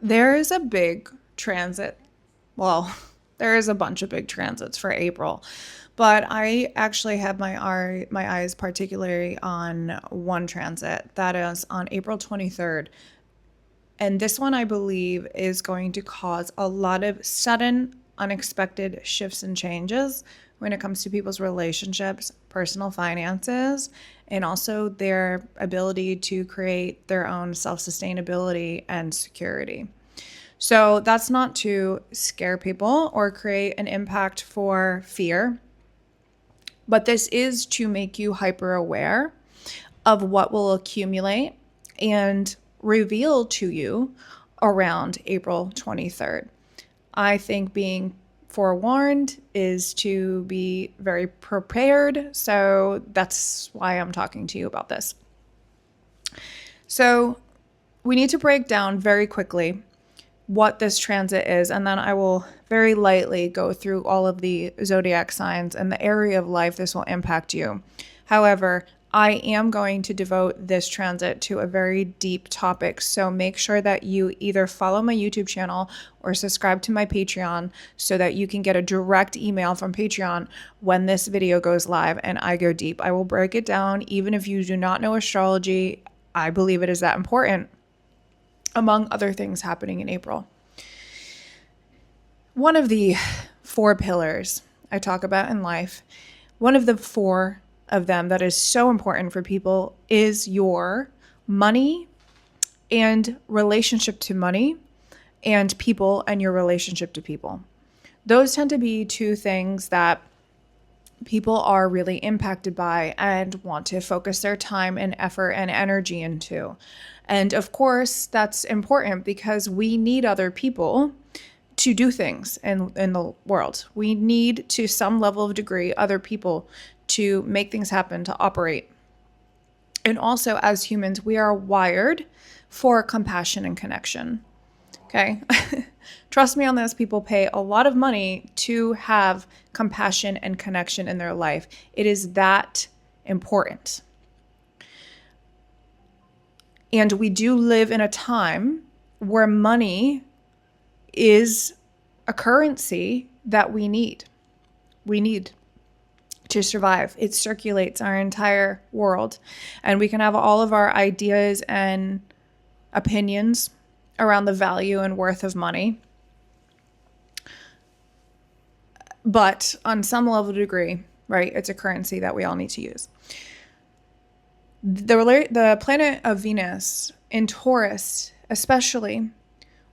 There is a big transit. Well, there is a bunch of big transits for April, but I actually have my eyes particularly on one transit that is on April 23rd. And this one, I believe, is going to cause a lot of sudden, unexpected shifts and changes when it comes to people's relationships, personal finances, and also their ability to create their own self sustainability and security. So that's not to scare people or create an impact for fear, but this is to make you hyper aware of what will accumulate and reveal to you around April 23rd. I think being forewarned is to be very prepared. So that's why I'm talking to you about this. So we need to break down very quickly what this transit is, and then I will very lightly go through all of the zodiac signs and the area of life this will impact you. However, I am going to devote this transit to a very deep topic, so make sure that you either follow my YouTube channel or subscribe to my Patreon so that you can get a direct email from Patreon when this video goes live and I go deep. I will break it down even if you do not know astrology. I believe it is that important, among other things happening in April. One of the four pillars I talk about in life, one of the four of them that is so important for people is your money and relationship to money and people and your relationship to people. Those tend to be two things that people are really impacted by and want to focus their time and effort and energy into. And of course, that's important because we need other people to do things in the world. We need, to some level of degree, other people to make things happen, to operate. And also, as humans, we are wired for compassion and connection. Okay? Trust me on this, people pay a lot of money to have compassion and connection in their life. It is that important. And we do live in a time where money is a currency that we need. We need to survive. It circulates our entire world. And we can have all of our ideas and opinions around the value and worth of money. But on some level of degree, right, it's a currency that we all need to use. The planet of Venus in Taurus especially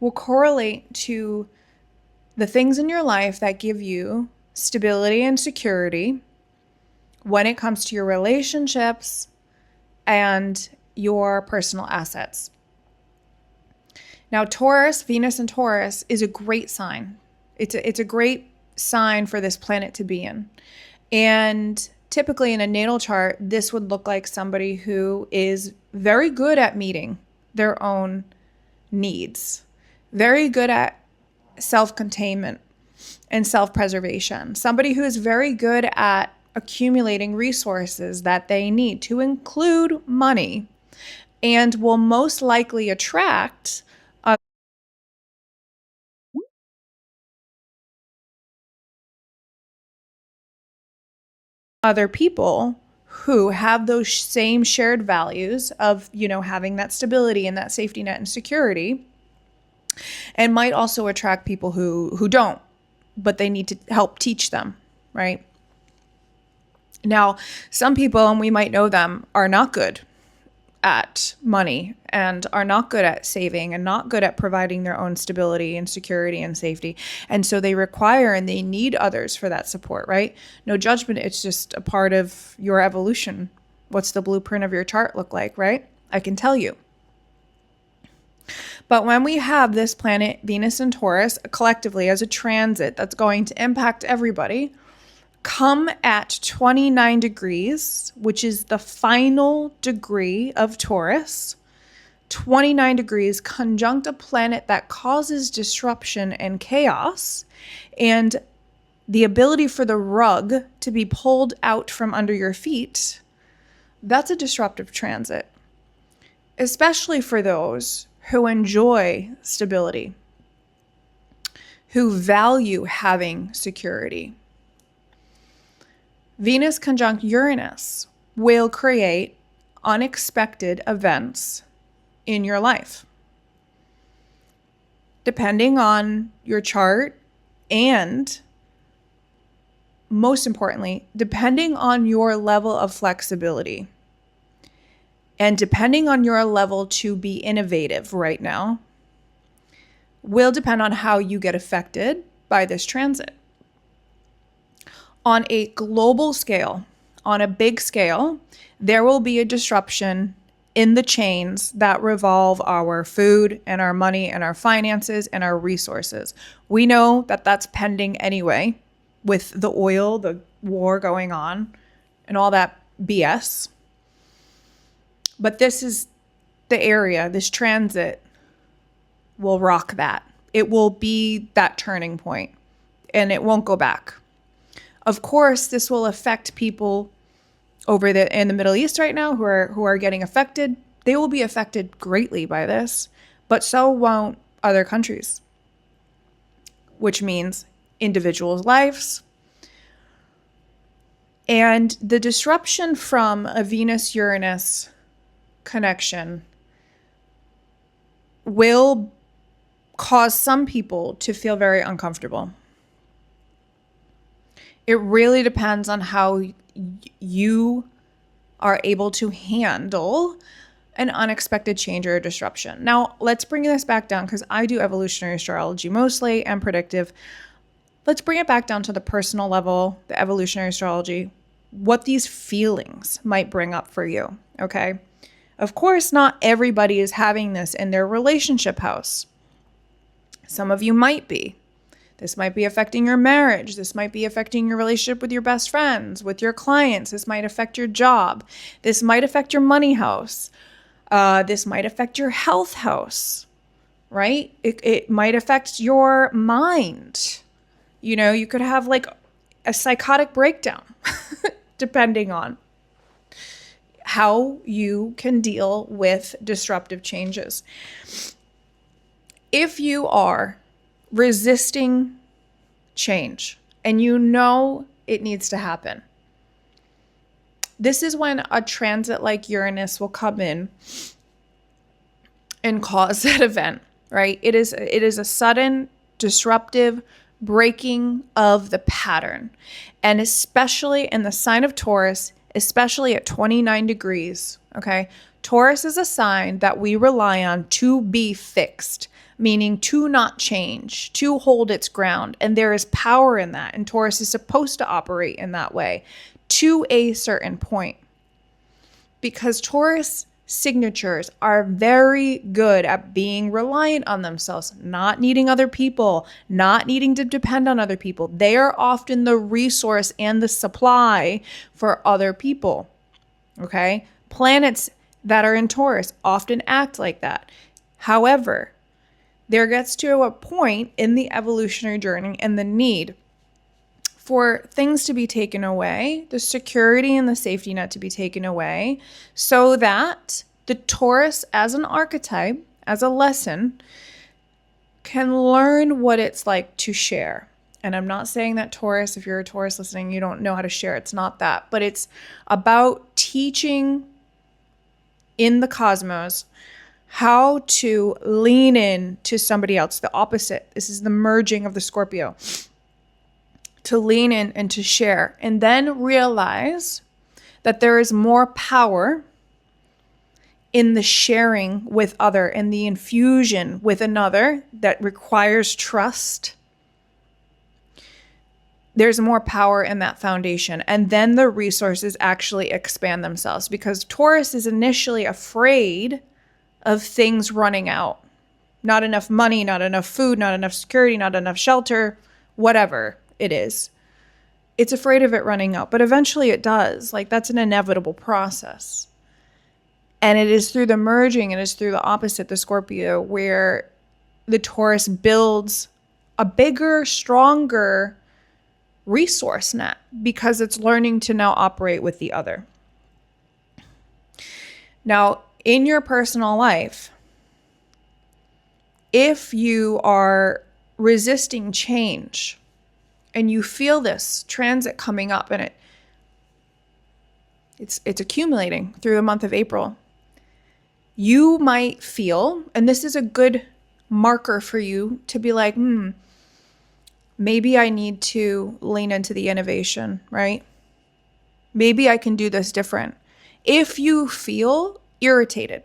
will correlate to the things in your life that give you stability and security when it comes to your relationships and your personal assets. Now, Taurus, Venus in Taurus is a great sign. It's a great sign for this planet to be in. And typically in a natal chart, this would look like somebody who is very good at meeting their own needs, very good at self-containment and self-preservation, somebody who is very good at accumulating resources that they need, to include money, and will most likely attract other people who have those same shared values of, having that stability and that safety net and security, and might also attract people who don't, but they need to help teach them, right? Now, some people, and we might know them, are not good at money and are not good at saving and not good at providing their own stability and security and safety. And so they require and they need others for that support, right? No judgment. It's just a part of your evolution. What's the blueprint of your chart look like, right? I can tell you. But when we have this planet, Venus and Taurus, collectively as a transit that's going to impact everybody, come at 29 degrees, which is the final degree of Taurus, 29 degrees conjunct a planet that causes disruption and chaos, and the ability for the rug to be pulled out from under your feet. That's a disruptive transit, especially for those who enjoy stability, who value having security. Venus conjunct Uranus will create unexpected events in your life, depending on your chart and, most importantly, depending on your level of flexibility and depending on your level to be innovative right now, will depend on how you get affected by this transit. On a global scale, on a big scale, there will be a disruption in the chains that revolve our food and our money and our finances and our resources. We know that that's pending anyway with the oil, the war going on, and all that BS. But this is the area, this transit will rock that. It will be that turning point, and it won't go back. Of course, this will affect people in the Middle East right now who are getting affected. They will be affected greatly by this, but so won't other countries, which means individuals' lives. And the disruption from a Venus-Uranus connection will cause some people to feel very uncomfortable. It really depends on how you are able to handle an unexpected change or a disruption. Now, let's bring this back down because I do evolutionary astrology mostly and predictive. Let's bring it back down to the personal level, the evolutionary astrology, what these feelings might bring up for you, okay? Of course, not everybody is having this in their relationship house. Some of you might be. This might be affecting your marriage. This might be affecting your relationship with your best friends, with your clients. This might affect your job. This might affect your money house. This might affect your health house, right? It might affect your mind. You know, you could have like a psychotic breakdown depending on how you can deal with disruptive changes. If you are resisting change and you know it needs to happen, this is when a transit like Uranus will come in and cause that event, right? It is a sudden, disruptive breaking of the pattern. And especially in the sign of Taurus, especially at 29 degrees, okay? Taurus is a sign that we rely on to be fixed, meaning to not change, to hold its ground. And there is power in that. And Taurus is supposed to operate in that way to a certain point. Because Taurus signatures are very good at being reliant on themselves, not needing other people, not needing to depend on other people. They are often the resource and the supply for other people, okay? Planets that are in Taurus often act like that. However, there gets to a point in the evolutionary journey and the need for things to be taken away, the security and the safety net to be taken away, so that the Taurus as an archetype, as a lesson, can learn what it's like to share. And I'm not saying that Taurus, if you're a Taurus listening, you don't know how to share. It's not that. But it's about teaching in the cosmos how to lean in to somebody else, the opposite. This is the merging of the Scorpio. To lean in and to share, and then realize that there is more power in the sharing with other, in the infusion with another that requires trust. There's more power in that foundation, and then the resources actually expand themselves, because Taurus is initially afraid of things running out. Not enough money, not enough food, not enough security, not enough shelter, whatever it is. It's afraid of it running out, but eventually it does. Like, that's an inevitable process. And it is through the merging, it is through the opposite, the Scorpio, where the Taurus builds a bigger, stronger resource net because it's learning to now operate with the other. Now, in your personal life, If you are resisting change and you feel this transit coming up and it's accumulating through the month of April, you might feel, and this is a good marker for you to be like, maybe I need to lean into the innovation, right? Maybe I can do this different. If you feel irritated,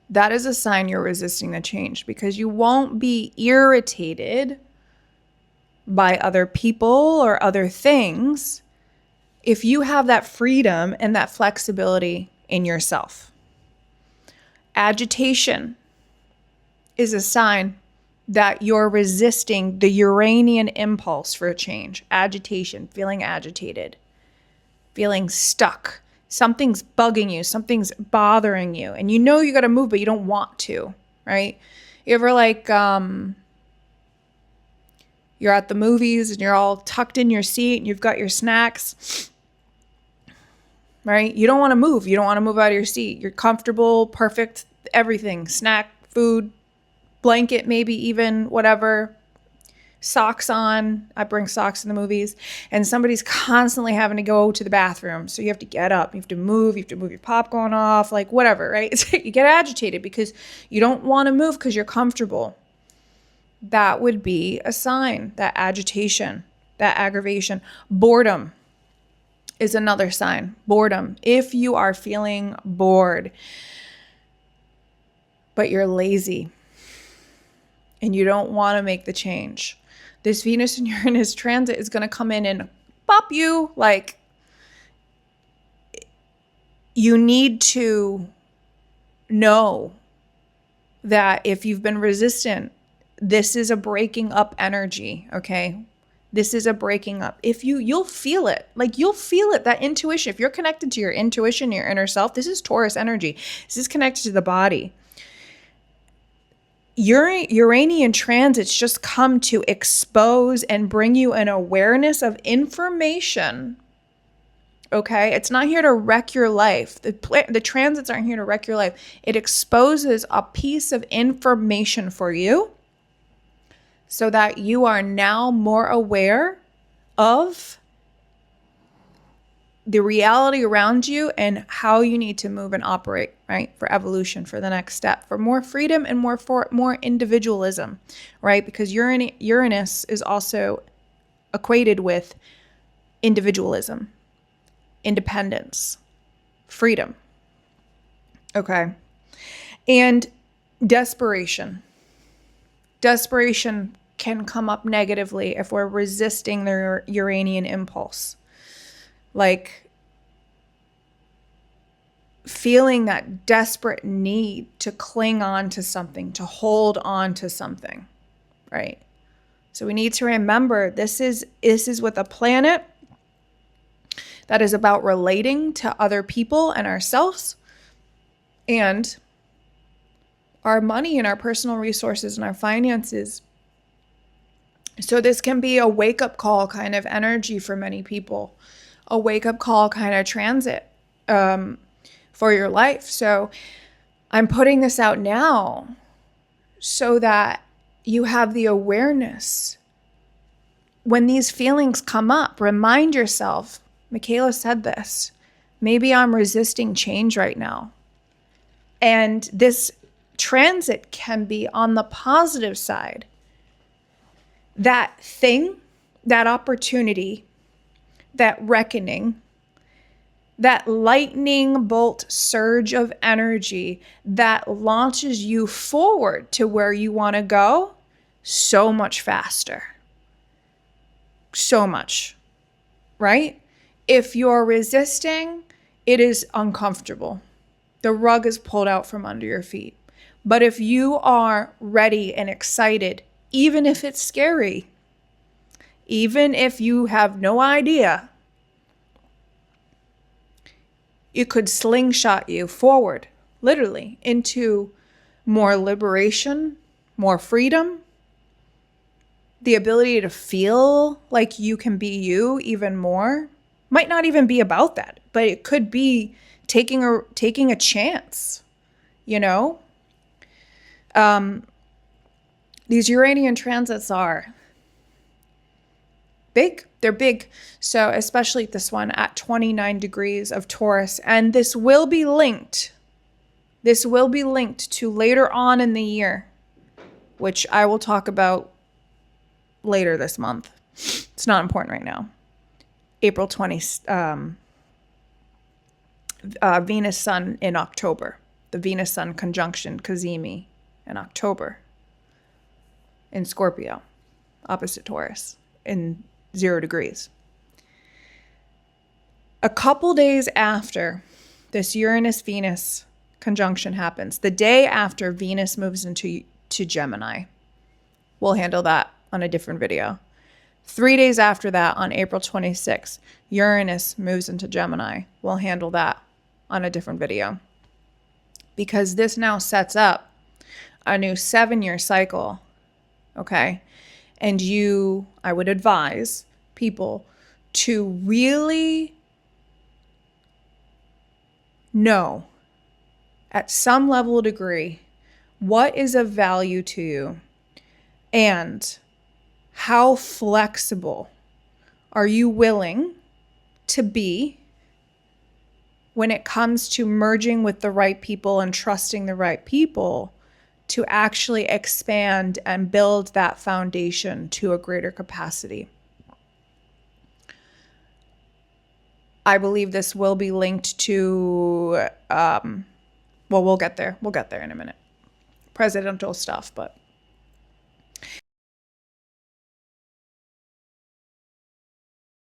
that is a sign you're resisting the change, because you won't be irritated by other people or other things if you have that freedom and that flexibility in yourself. Agitation is a sign that you're resisting the Uranian impulse for change. Agitation, feeling agitated, feeling stuck. Something's bugging you, something's bothering you, and you know you got to move, but you don't want to, right? You ever like, you're at the movies and you're all tucked in your seat and you've got your snacks, right? You don't want to move. You don't want to move out of your seat. You're comfortable, perfect, everything, snack, food, blanket, maybe even whatever, socks on. I bring socks in the movies, and somebody's constantly having to go to the bathroom. So you have to get up, you have to move your popcorn off, like whatever, right? You get agitated because you don't want to move because you're comfortable. That would be a sign, that agitation, that aggravation. Boredom is another sign. Boredom. If you are feeling bored, but you're lazy and you don't want to make the change, this Venus and Uranus transit is going to come in and bop you. Like, you need to know that if you've been resistant, this is a breaking up energy, okay? This is a breaking up. If you'll feel it. Like, you'll feel it, that intuition. If you're connected to your intuition, your inner self, this is Taurus energy. This is connected to the body. Uranian transits just come to expose and bring you an awareness of information. Okay? It's not here to wreck your life. The transits aren't here to wreck your life. It exposes a piece of information for you so that you are now more aware of the reality around you and how you need to move and operate, right? For evolution, for the next step, for more freedom and more individualism, right? Because Uranus is also equated with individualism, independence, freedom. Okay. And desperation. Desperation can come up negatively if we're resisting the Uranian impulse. Like, feeling that desperate need to cling on to something, to hold on to something, right? So we need to remember this is with a planet that is about relating to other people and ourselves, and our money and our personal resources and our finances. So this can be a wake-up call kind of energy for many people, a wake-up call kind of transit for your life. So I'm putting this out now so that you have the awareness. When these feelings come up, remind yourself, Michaela said this, maybe I'm resisting change right now. And this transit can be on the positive side. That thing, that opportunity, that reckoning, that lightning bolt surge of energy that launches you forward to where you want to go so much faster. So much, right? If you're resisting, it is uncomfortable. The rug is pulled out from under your feet. But if you are ready and excited, even if it's scary, even if you have no idea, it could slingshot you forward, literally, into more liberation, more freedom, the ability to feel like you can be you even more. Might not even be about that, but it could be taking a chance, you know? These Uranian transits are big. They're big. So especially this one at 29 degrees of Taurus. And this will be linked. This will be linked to later on in the year, which I will talk about later this month. It's not important right now. April 20th, Venus Sun in October. The Venus Sun conjunction Cazimi in October in Scorpio, opposite Taurus in 0 degrees. A couple days after this Uranus-Venus conjunction happens, the day after Venus moves into Gemini, we'll handle that on a different video. 3 days after that, on April 26th, Uranus moves into Gemini. We'll handle that on a different video. Because this now sets up a new 7-year cycle, okay? And I would advise people to really know at some level of degree what is of value to you and how flexible are you willing to be when it comes to merging with the right people and trusting the right people to actually expand and build that foundation to a greater capacity. I believe this will be linked to, well, we'll get there. We'll get there in a minute. Presidential stuff, but